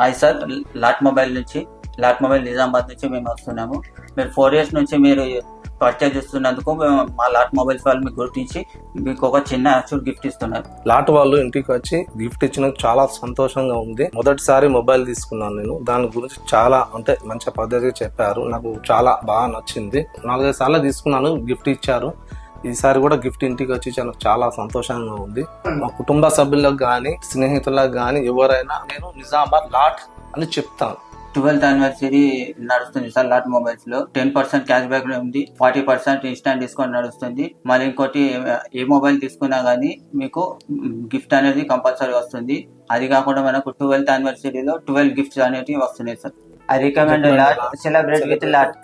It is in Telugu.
హాయ్ సార్, లాట్ మొబైల్ నుంచి, లాట్ మొబైల్ నిజామాబాద్ నుంచి మేము వస్తున్నాము. మీరు 4 years నుంచి మీరు పర్చేజ్ చేస్తున్నందుకు మా లాట్ మొబైల్స్ వాళ్ళు మీకు గుర్తించి మీకు ఒక చిన్న యాక్చువల్ గిఫ్ట్ ఇస్తున్నారు. లాట్ వాళ్ళు ఇంటికి వచ్చి గిఫ్ట్ ఇచ్చినందుకు చాలా సంతోషంగా ఉంది. మొదటిసారి మొబైల్ తీసుకున్నాను నేను. దాని గురించి చాలా అంటే మంచి పద్ధతిగా చెప్పారు. నాకు చాలా బాగా నచ్చింది. 4-5 సార్లు తీసుకున్నాను, గిఫ్ట్ ఇచ్చారు. ఈసారి కూడా గిఫ్ట్ ఇంటికి వచ్చి చాలా సంతోషంగా ఉంది. మా కుటుంబ సభ్యులకు గానీ స్నేహితులకు గానీ ఎవరైనా నేను నిజామాబాద్ లాట్ అని చెప్తాను. 12th anniversary నడుస్తుంది సార్. లాట్ మొబైల్స్ లో 10% క్యాష్ బ్యాక్ ఉంది, 40% ఇన్స్టాంట్ డిస్కౌంట్ నడుస్తుంది. మరి ఇంకోటి, ఏ మొబైల్ తీసుకున్నా గానీ మీకు గిఫ్ట్ అనేది కంపల్సరీ వస్తుంది. అది కాకుండా మనకు 12th anniversary లో 12 గిఫ్ట్స్ అనేవి వస్తున్నాయి sir. I recommend lot, celebrate with lot.